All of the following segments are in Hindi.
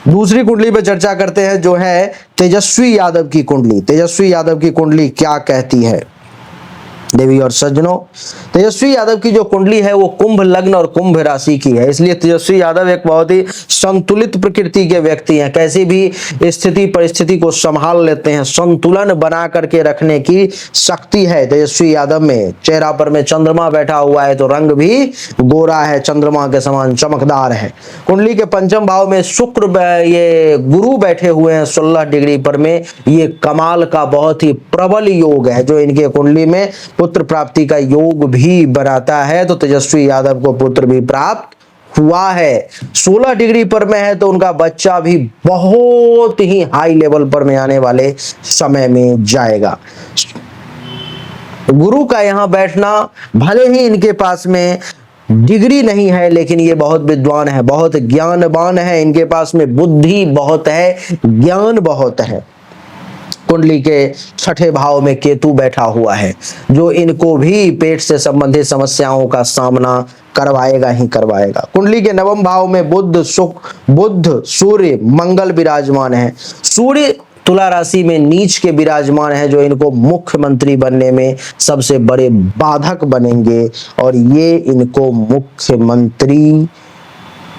दूसरी कुंडली पे चर्चा करते हैं जो है तेजस्वी यादव की कुंडली। तेजस्वी यादव की कुंडली क्या कहती है देवी और सज्जनों? तेजस्वी यादव की जो कुंडली है वो कुंभ लग्न और कुंभ राशि की है, इसलिए तेजस्वी यादव एक बहुत ही संतुलित प्रकृति के व्यक्ति हैं। कैसी भी स्थिति परिस्थिति को संभाल लेते हैं, संतुलन बना करके रखने की शक्ति है तेजस्वी यादव में। चेहरा पर में चंद्रमा बैठा हुआ है तो रंग भी गोरा है, चंद्रमा के समान चमकदार है। कुंडली के पंचम भाव में शुक्र ये गुरु बैठे हुए हैं 16 डिग्री पर में। ये कमाल का बहुत ही प्रबल योग है जो इनके कुंडली में पुत्र प्राप्ति का योग भी बनाता है। तो तेजस्वी यादव को पुत्र भी प्राप्त हुआ है। 16 डिग्री पर में है तो उनका बच्चा भी बहुत ही हाई लेवल पर में आने वाले समय में जाएगा। गुरु का यहां बैठना, भले ही इनके पास में डिग्री नहीं है लेकिन ये बहुत विद्वान है, बहुत ज्ञानवान है, इनके पास में बुद्धि बहुत है, ज्ञान बहुत है। कुंडली के छठे भाव में केतु बैठा हुआ है जो इनको भी पेट से संबंधित समस्याओं का सामना करवाएगा ही करवाएगा। कुंडली के नवम भाव में बुध सूर्य मंगल विराजमान है। सूर्य तुला राशि में नीच के विराजमान है जो इनको मुख्यमंत्री बनने में सबसे बड़े बाधक बनेंगे और ये इनको मुख्यमंत्री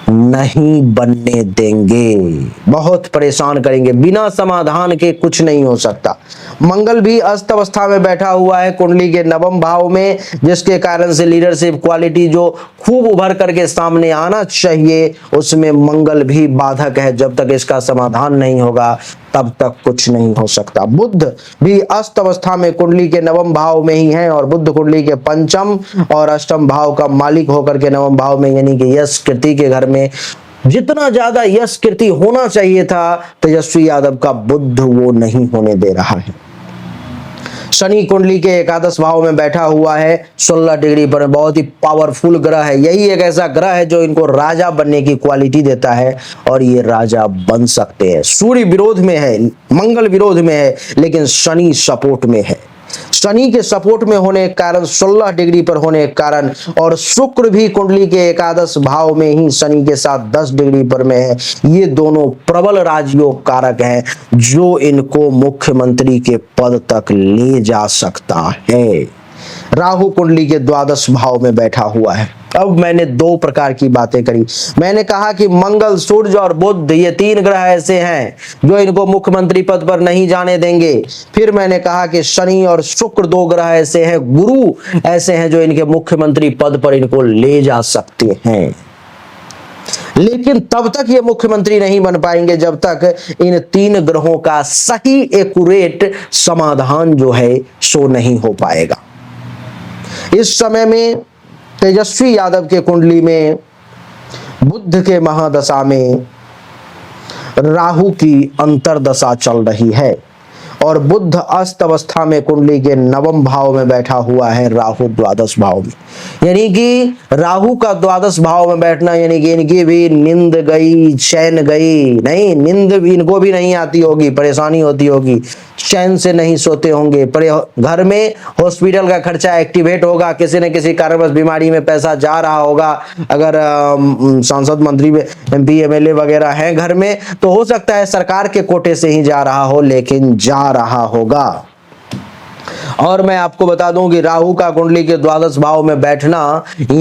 नहीं बनने देंगे, बहुत परेशान करेंगे। बिना समाधान के कुछ नहीं हो सकता। मंगल भी अस्त अवस्था में बैठा हुआ है कुंडली के नवम भाव में, जिसके कारण से लीडरशिप क्वालिटी जो खूब उभर करके सामने आना चाहिए उसमें मंगल भी बाधक है। जब तक इसका समाधान नहीं होगा तब तक कुछ नहीं हो सकता। बुध भी अस्त अवस्था में कुंडली के नवम भाव में ही है और बुध कुंडली के पंचम और अष्टम भाव का मालिक होकर के नवम भाव में, यानी कि यश कीर्ति के घर में जितना ज्यादा यश कीर्ति होना चाहिए था तेजस्वी यादव का बुध वो नहीं होने दे रहा है। शनि कुंडली के एकादश भाव में बैठा हुआ है 16 डिग्री पर, बहुत ही पावरफुल ग्रह है। यही एक ऐसा ग्रह है जो इनको राजा बनने की क्वालिटी देता है और ये राजा बन सकते हैं। सूर्य विरोध में है, मंगल विरोध में है, लेकिन शनि सपोर्ट में है। शनि के सपोर्ट में होने के कारण 16 डिग्री पर होने के कारण और शुक्र भी कुंडली के एकादश भाव में ही शनि के साथ 10 डिग्री पर में है। ये दोनों प्रबल राजयोग कारक हैं जो इनको मुख्यमंत्री के पद तक ले जा सकता है। राहु कुंडली के द्वादश भाव में बैठा हुआ है। अब मैंने दो प्रकार की बातें करी। मैंने कहा कि मंगल, सूर्य और बुध ये तीन ग्रह ऐसे हैं जो इनको मुख्यमंत्री पद पर नहीं जाने देंगे। फिर मैंने कहा कि शनि और शुक्र दो ग्रह ऐसे हैं, गुरु ऐसे हैं जो इनके मुख्यमंत्री पद पर इनको ले जा सकते हैं। लेकिन तब तक ये मुख्यमंत्री नहीं बन पाएंगे जब तक इन तीन ग्रहों का सही एक्यूरेट समाधान जो है सो नहीं हो पाएगा। इस समय में तेजस्वी यादव के कुंडली में बुध के महादशा में राहु की अंतरदशा चल रही है और बुध अस्त अवस्था में कुंडली के नवम भाव में बैठा हुआ है, राहु द्वादश भाव में। यानी कि राहु का द्वादश भाव में बैठना यानी कि इनकी भी नींद गई, चैन गई नहीं, नींद इनको भी नहीं आती होगी, परेशानी होती होगी, चैन से नहीं सोते होंगे। घर में हॉस्पिटल का खर्चा एक्टिवेट होगा, किसी न किसी कारणवश बीमारी में पैसा जा रहा होगा। अगर सांसद मंत्री MP MLA वगैरह हैं घर में तो हो सकता है सरकार के कोटे से ही जा रहा हो, लेकिन जा रहा होगा। और मैं आपको बता दूं कि राहु का कुंडली के द्वादश भाव में बैठना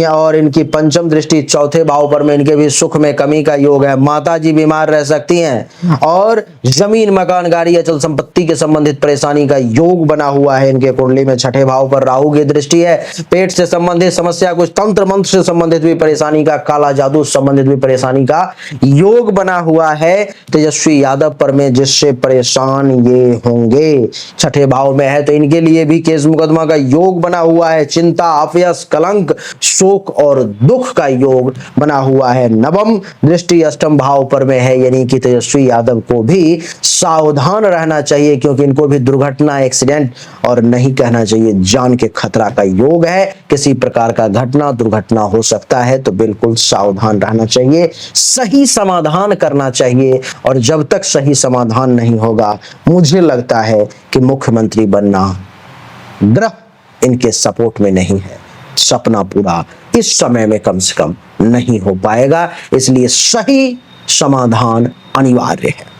और इनकी पंचम दृष्टि चौथे भाव पर में, इनके भी सुख में कमी का योग है। माता जी बीमार रह सकती हैं और जमीन मकान गाड़ी अचल संपत्ति के संबंधित परेशानी का योग बना हुआ है इनके कुंडली में। छठे भाव पर राहु की दृष्टि है। पेट से संबंधित समस्या, कुछ तंत्र मंत्र से संबंधित भी परेशानी का, काला जादू संबंधित भी परेशानी का योग बना हुआ है तेजस्वी यादव पर में, जिससे परेशान ये होंगे। छठे भाव में है तो इनके लिए भी केस मुकदमा का योग बना हुआ है। चिंता, अपयश, कलंक, शोक और दुख का योग बना हुआ है। नवम दृष्टि अष्टम भाव पर में है, यानी कि तेजस्वी यादव को भी सावधान रहना चाहिए क्योंकि इनको भी दुर्घटना, एक्सीडेंट और नहीं कहना चाहिए जान के खतरा का योग है। किसी प्रकार का घटना दुर्घटना हो सकता है तो बिल्कुल सावधान रहना चाहिए, सही समाधान करना चाहिए। और जब तक सही समाधान नहीं होगा मुझे लगता है कि मुख्यमंत्री बनना ग्रह इनके सपोर्ट में नहीं है, सपना पूरा इस समय में कम से कम नहीं हो पाएगा। इसलिए सही समाधान अनिवार्य है।